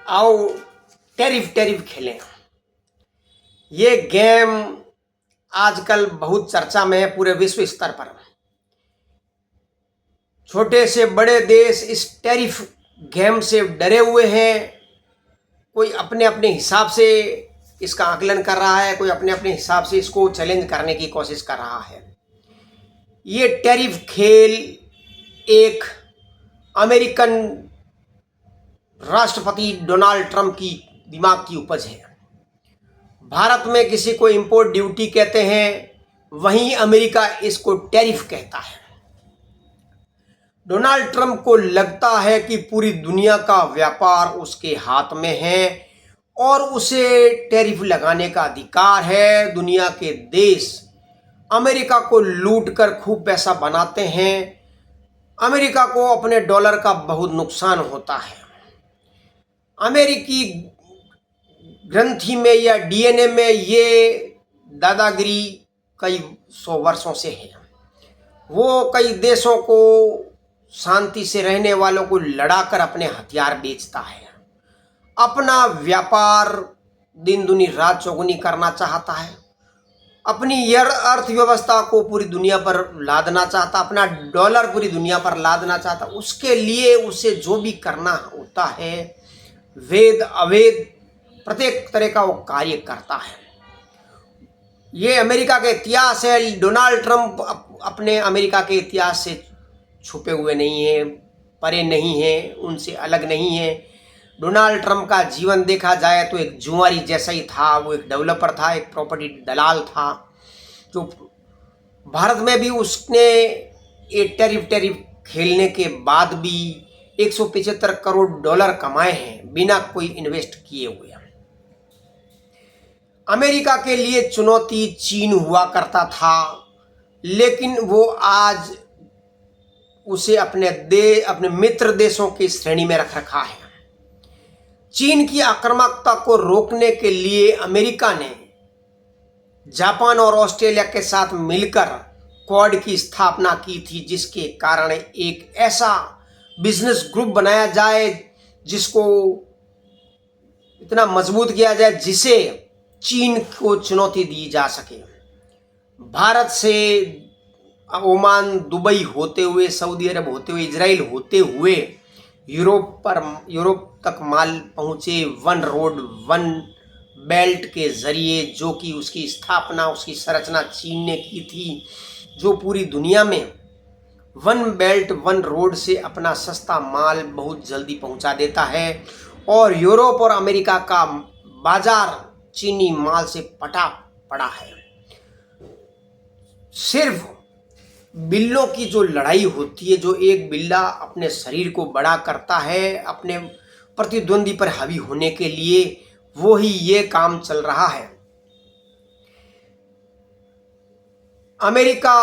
आओ tariff tariff खेलें। ये गेम आजकल बहुत चर्चा में है पूरे विश्व स्तर पर। छोटे से बड़े देश इस टैरिफ गेम से डरे हुए हैं। कोई अपने अपने हिसाब से इसका आकलन कर रहा है, कोई अपने अपने हिसाब से इसको चैलेंज करने की कोशिश कर रहा है। ये टैरिफ खेल एक अमेरिकन राष्ट्रपति डोनाल्ड ट्रंप की दिमाग की उपज है। भारत में किसी को इंपोर्ट ड्यूटी कहते हैं, वहीं अमेरिका इसको टैरिफ कहता है। डोनाल्ड ट्रंप को लगता है कि पूरी दुनिया का व्यापार उसके हाथ में है और उसे टैरिफ लगाने का अधिकार है। दुनिया के देश अमेरिका को लूट कर खूब पैसा बनाते हैं। अमेरिका को अपने डॉलर का बहुत नुकसान होता है। अमेरिकी ग्रंथि में या डीएनए में ये दादागिरी कई 100 वर्षों से है। वो कई देशों को, शांति से रहने वालों को लड़ाकर अपने हथियार बेचता है। अपना व्यापार दिन दुनी रात चौगुनी करना चाहता है। अपनी अर्थव्यवस्था को पूरी दुनिया पर लादना चाहता, अपना डॉलर पूरी दुनिया पर लादना चाहता। उसके लिए उसे जो भी करना होता है, वेद अवेद प्रत्येक तरह का वो कार्य करता है। ये अमेरिका के इतिहास है। डोनाल्ड ट्रंप अपने अमेरिका के इतिहास से छुपे हुए नहीं हैं, परे नहीं हैं, उनसे अलग नहीं हैं। डोनाल्ड ट्रंप का जीवन देखा जाए तो एक जुआरी जैसा ही था। वो एक डेवलपर था, एक प्रॉपर्टी दलाल था, जो भारत में भी उसने ये टैरिफ खेलने के बाद भी 175 करोड़ डॉलर कमाए हैं बिना कोई इन्वेस्ट किए हुए। अमेरिका के लिए चुनौती चीन हुआ करता था, लेकिन वो आज उसे अपने मित्र देशों की श्रेणी में रख रखा है। चीन की आक्रामकता को रोकने के लिए अमेरिका ने जापान और ऑस्ट्रेलिया के साथ मिलकर क्वाड की स्थापना की थी, जिसके कारण एक ऐसा बिजनेस ग्रुप बनाया जाए जिसको इतना मजबूत किया जाए जिसे चीन को चुनौती दी जा सके। भारत से ओमान, दुबई होते हुए, सऊदी अरब होते हुए, इजराइल होते हुए यूरोप तक माल पहुँचे वन रोड वन बेल्ट के जरिए, जो कि उसकी स्थापना, उसकी संरचना चीन ने की थी, जो पूरी दुनिया में वन बेल्ट वन रोड से अपना सस्ता माल बहुत जल्दी पहुंचा देता है। और यूरोप और अमेरिका का बाजार चीनी माल से पटा पड़ा है। सिर्फ बिल्लों की जो लड़ाई होती है, जो एक बिल्ला अपने शरीर को बड़ा करता है अपने प्रतिद्वंदी पर हावी होने के लिए, वो ही ये काम चल रहा है। अमेरिका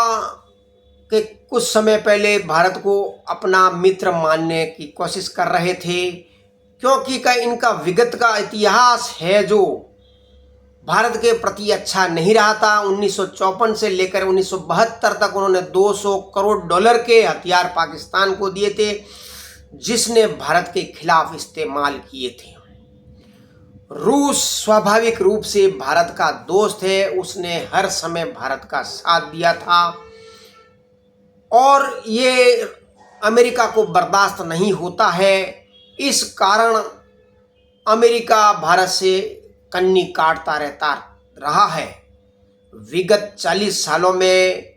के कुछ समय पहले भारत को अपना मित्र मानने की कोशिश कर रहे थे, क्योंकि इनका विगत का इतिहास है जो भारत के प्रति अच्छा नहीं रहा था। 1954 से लेकर 1972 तक उन्होंने 200 करोड़ डॉलर के हथियार पाकिस्तान को दिए थे, जिसने भारत के खिलाफ इस्तेमाल किए थे। रूस स्वाभाविक रूप से भारत का दोस्त है, उसने हर समय भारत का साथ दिया था और ये अमेरिका को बर्दाश्त नहीं होता है। इस कारण अमेरिका भारत से कन्नी काटता रहता रहा है। विगत 40 सालों में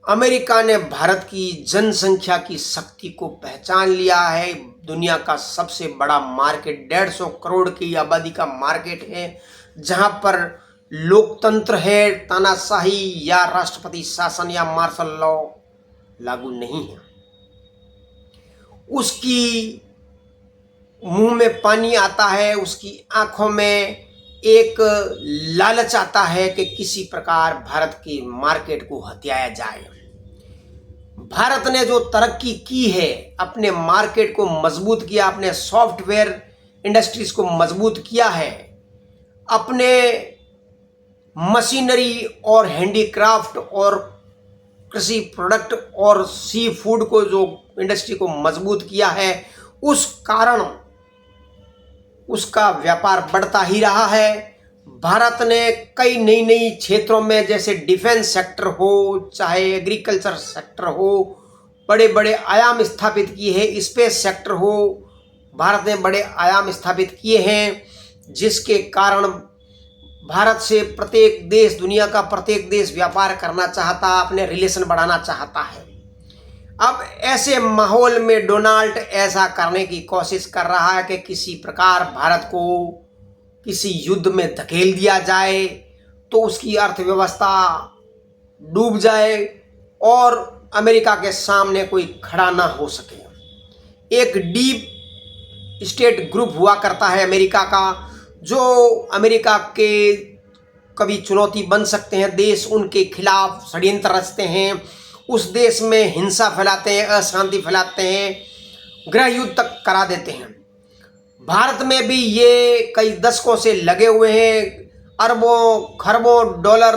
अमेरिका ने भारत की जनसंख्या की शक्ति को पहचान लिया है। दुनिया का सबसे बड़ा मार्केट, 150 करोड़ की आबादी का मार्केट है, जहां पर लोकतंत्र है, तानाशाही या राष्ट्रपति शासन या मार्शल लॉ लागू नहीं है। उसकी मुंह में पानी आता है, उसकी आंखों में एक लालच आता है कि किसी प्रकार भारत की मार्केट को हथियाया जाए। भारत ने जो तरक्की की है, अपने मार्केट को मजबूत किया, अपने सॉफ्टवेयर इंडस्ट्रीज को मजबूत किया है, अपने मशीनरी और हैंडीक्राफ्ट और कृषि प्रोडक्ट और सी फूड को जो इंडस्ट्री को मजबूत किया है, उस कारण उसका व्यापार बढ़ता ही रहा है। भारत ने कई नई नई क्षेत्रों में, जैसे डिफेंस सेक्टर हो, चाहे एग्रीकल्चर सेक्टर हो, बड़े बड़े आयाम स्थापित किए हैं। स्पेस सेक्टर हो, भारत ने बड़े आयाम स्थापित किए हैं, जिसके कारण भारत से प्रत्येक देश, दुनिया का प्रत्येक देश व्यापार करना चाहता, अपने रिलेशन बढ़ाना चाहता है। अब ऐसे माहौल में डोनाल्ड ऐसा करने की कोशिश कर रहा है कि किसी प्रकार भारत को किसी युद्ध में धकेल दिया जाए तो उसकी अर्थव्यवस्था डूब जाए और अमेरिका के सामने कोई खड़ा ना हो सके। एक डीप स्टेट ग्रुप हुआ करता है अमेरिका का, जो अमेरिका के कभी चुनौती बन सकते हैं देश, उनके खिलाफ षड्यंत्र रचते हैं, उस देश में हिंसा फैलाते हैं, अशांति फैलाते हैं, गृह युद्ध तक करा देते हैं। भारत में भी ये कई दशकों से लगे हुए हैं। अरबों खरबों डॉलर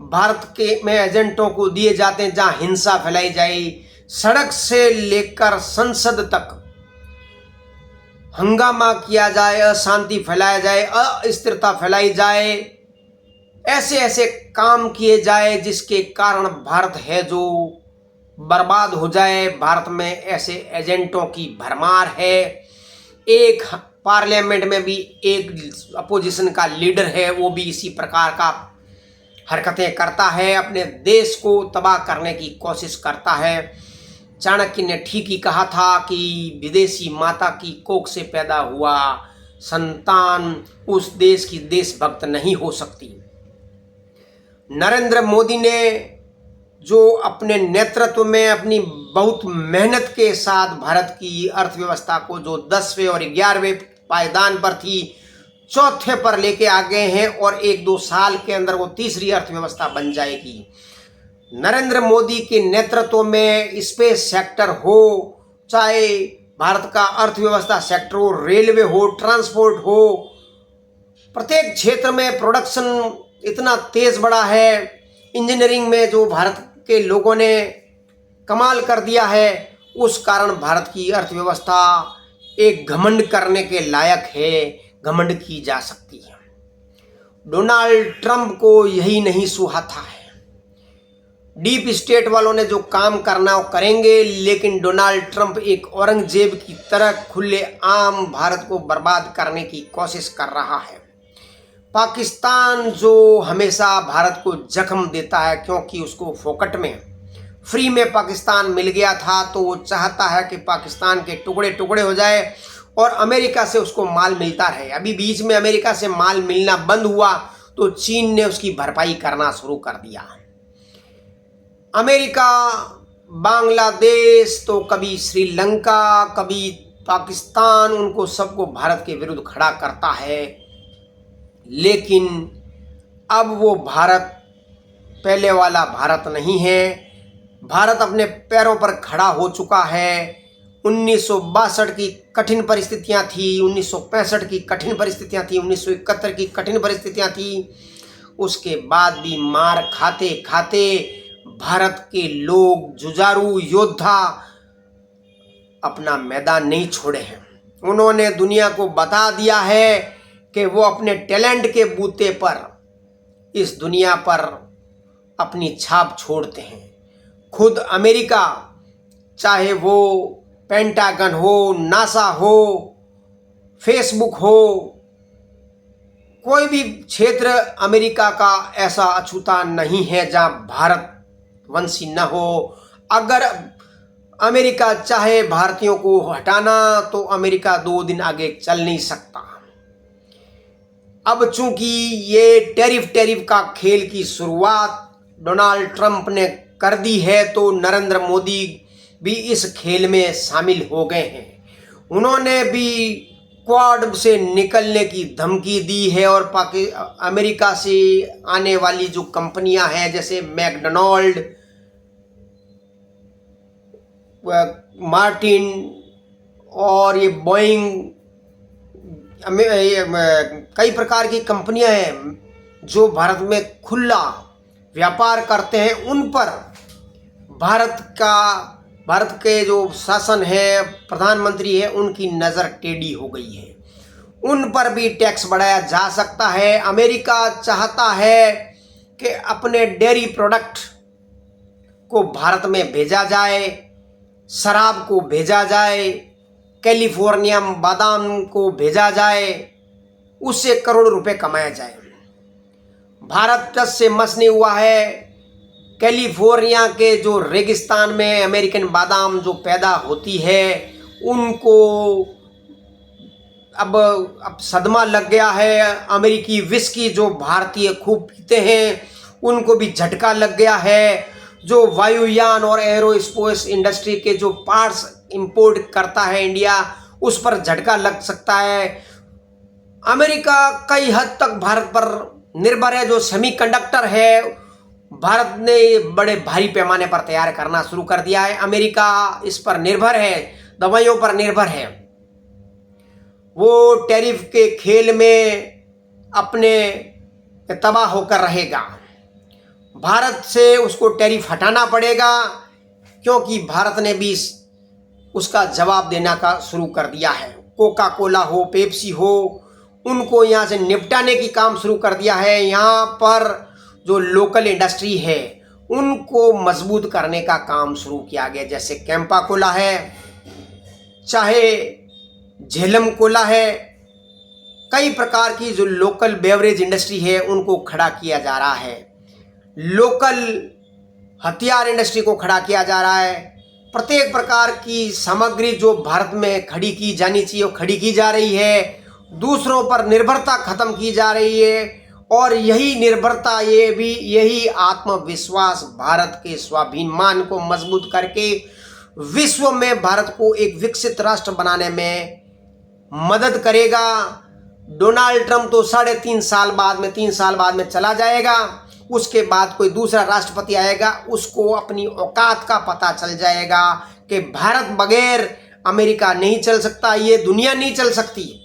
भारत के में एजेंटों को दिए जाते हैं, जहां हिंसा फैलाई जाए, सड़क से लेकर संसद तक हंगामा किया जाए, अशांति फैलाया जाए, अस्थिरता फैलाई जाए, ऐसे ऐसे काम किए जाए जिसके कारण भारत है जो बर्बाद हो जाए। भारत में ऐसे एजेंटों की भरमार है। एक पार्लियामेंट में भी एक अपोजिशन का लीडर है, वो भी इसी प्रकार का हरकतें करता है, अपने देश को तबाह करने की कोशिश करता है। चाणक्य ने ठीक ही कहा था कि विदेशी माता की कोख से पैदा हुआ संतान उस देश की देशभक्त नहीं हो सकती। नरेंद्र मोदी ने जो अपने नेतृत्व में अपनी बहुत मेहनत के साथ भारत की अर्थव्यवस्था को, जो 10वें और 11वें पायदान पर थी, 4थे पर लेके आ गए हैं और 1-2 साल के अंदर वो तीसरी अर्थव्यवस्था बन जाएगी। नरेंद्र मोदी के नेतृत्व में स्पेस सेक्टर हो, चाहे भारत का अर्थव्यवस्था सेक्टर हो, रेलवे हो, ट्रांसपोर्ट हो, प्रत्येक क्षेत्र में प्रोडक्शन इतना तेज बढ़ा है। इंजीनियरिंग में जो भारत के लोगों ने कमाल कर दिया है, उस कारण भारत की अर्थव्यवस्था एक घमंड करने के लायक है, घमंड की जा सकती है। डोनाल्ड ट्रंप को यही नहीं सुहाता है। डीप स्टेट वालों ने जो काम करना वो करेंगे, लेकिन डोनाल्ड ट्रंप एक औरंगजेब की तरह खुलेआम भारत को बर्बाद करने की कोशिश कर रहा है। पाकिस्तान जो हमेशा भारत को जख्म देता है, क्योंकि उसको फोकट में फ्री में पाकिस्तान मिल गया था, तो वो चाहता है कि पाकिस्तान के टुकड़े टुकड़े हो जाए और अमेरिका से उसको माल मिलता रहे। अभी बीच में अमेरिका से माल मिलना बंद हुआ तो चीन ने उसकी भरपाई करना शुरू कर दिया। अमेरिका, बांग्लादेश, तो कभी श्रीलंका, कभी पाकिस्तान, उनको सबको भारत के विरुद्ध खड़ा करता है। लेकिन अब वो भारत पहले वाला भारत नहीं है। भारत अपने पैरों पर खड़ा हो चुका है। 1962 की कठिन परिस्थितियां थी, 1965 की कठिन परिस्थितियां थी, 1971 की कठिन परिस्थितियां थी। उसके बाद भी मार खाते खाते भारत के लोग, जुझारू योद्धा, अपना मैदान नहीं छोड़े हैं। उन्होंने दुनिया को बता दिया है कि वो अपने टैलेंट के बूते पर इस दुनिया पर अपनी छाप छोड़ते हैं। खुद अमेरिका, चाहे वो पेंटागन हो, नासा हो, फेसबुक हो, कोई भी क्षेत्र अमेरिका का ऐसा अछूता नहीं है जहां भारत वंशी न हो। अगर अमेरिका चाहे भारतीयों को हटाना, तो अमेरिका 2 दिन आगे चल नहीं सकता। अब चूंकि ये टैरिफ का खेल की शुरुआत डोनाल्ड ट्रंप ने कर दी है, तो नरेंद्र मोदी भी इस खेल में शामिल हो गए हैं। उन्होंने भी क्वाड से निकलने की धमकी दी है और अमेरिका से आने वाली जो कंपनियां हैं, जैसे मैकडोनाल्ड, मार्टिन और ये बोइंग, कई प्रकार की कंपनियां हैं जो भारत में खुला व्यापार करते हैं, उन पर भारत के जो शासन है, प्रधानमंत्री है, उनकी नज़र टेढ़ी हो गई है। उन पर भी टैक्स बढ़ाया जा सकता है। अमेरिका चाहता है कि अपने डेयरी प्रोडक्ट को भारत में भेजा जाए, शराब को भेजा जाए, कैलिफोर्निया बादाम को भेजा जाए, उससे करोड़ों रुपए कमाया जाए। भारत टस से मस नहीं हुआ है। कैलिफोर्निया के जो रेगिस्तान में अमेरिकन बादाम जो पैदा होती है, उनको अब सदमा लग गया है। अमेरिकी विस्की जो भारतीय खूब पीते हैं, उनको भी झटका लग गया है। जो वायुयान और एरोस्पेस इंडस्ट्री के जो पार्ट्स इंपोर्ट करता है इंडिया, उस पर झटका लग सकता है। अमेरिका कई हद तक भारत पर निर्भर है। जो सेमीकंडक्टर है, भारत ने बड़े भारी पैमाने पर तैयार करना शुरू कर दिया है। अमेरिका इस पर निर्भर है, दवाइयों पर निर्भर है। वो टैरिफ के खेल में अपने तबाह होकर रहेगा। भारत से उसको टैरिफ हटाना पड़ेगा, क्योंकि भारत ने भी उसका जवाब देना का शुरू कर दिया है। कोका कोला हो, पेप्सी हो, उनको यहाँ से निपटाने की काम शुरू कर दिया है। यहाँ पर जो लोकल इंडस्ट्री है, उनको मजबूत करने का काम शुरू किया गया। जैसे कैंपा कोला है, चाहे झेलम कोला है, कई प्रकार की जो लोकल बेवरेज इंडस्ट्री है, उनको खड़ा किया जा रहा है। लोकल हथियार इंडस्ट्री को खड़ा किया जा रहा है। प्रत्येक प्रकार की सामग्री जो भारत में खड़ी की जानी चाहिए, वो खड़ी की जा रही है। दूसरों पर निर्भरता खत्म की जा रही है। और यही निर्भरता, यही आत्मविश्वास भारत के स्वाभिमान को मजबूत करके विश्व में भारत को एक विकसित राष्ट्र बनाने में मदद करेगा। डोनाल्ड ट्रंप तो 3.5 साल बाद में 3 साल बाद में चला जाएगा। उसके बाद कोई दूसरा राष्ट्रपति आएगा, उसको अपनी औकात का पता चल जाएगा कि भारत बगैर अमेरिका नहीं चल सकता, ये दुनिया नहीं चल सकती।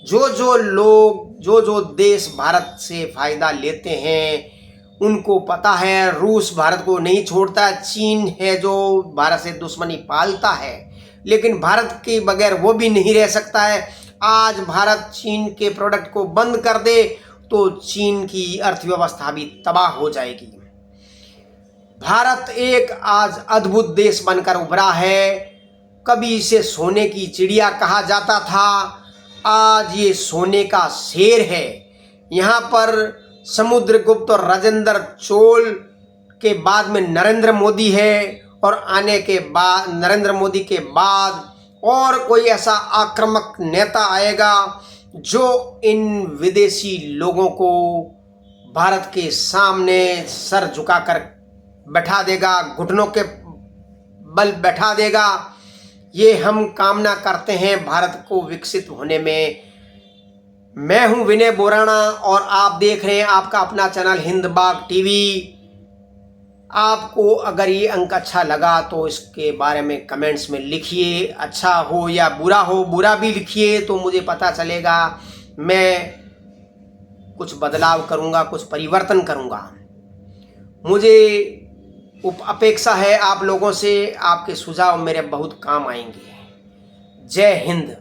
जो लोग, जो देश भारत से फायदा लेते हैं, उनको पता है रूस भारत को नहीं छोड़ता। चीन है जो भारत से दुश्मनी पालता है, लेकिन भारत के बगैर वो भी नहीं रह सकता है। आज भारत चीन के प्रोडक्ट को बंद कर दे तो चीन की अर्थव्यवस्था भी तबाह हो जाएगी। भारत एक आज अद्भुत देश बनकर उभरा है। कभी इसे सोने की चिड़िया कहा जाता था, आज ये सोने का शेर है। यहाँ पर समुद्रगुप्त और राजेंद्र चोल के बाद में नरेंद्र मोदी है, और आने के बाद नरेंद्र मोदी के बाद और कोई ऐसा आक्रामक नेता आएगा जो इन विदेशी लोगों को भारत के सामने सर झुकाकर बैठा देगा, घुटनों के बल बैठा देगा। ये हम कामना करते हैं भारत को विकसित होने में। मैं हूं विनय बोराना और आप देख रहे हैं आपका अपना चैनल हिंद बाग टीवी। आपको अगर ये अंक अच्छा लगा तो इसके बारे में कमेंट्स में लिखिए। अच्छा हो या बुरा हो, बुरा भी लिखिए तो मुझे पता चलेगा, मैं कुछ बदलाव करूँगा, कुछ परिवर्तन करूँगा। मुझे अपेक्षा है आप लोगों से, आपके सुझाव मेरे बहुत काम आएंगे। जय हिंद।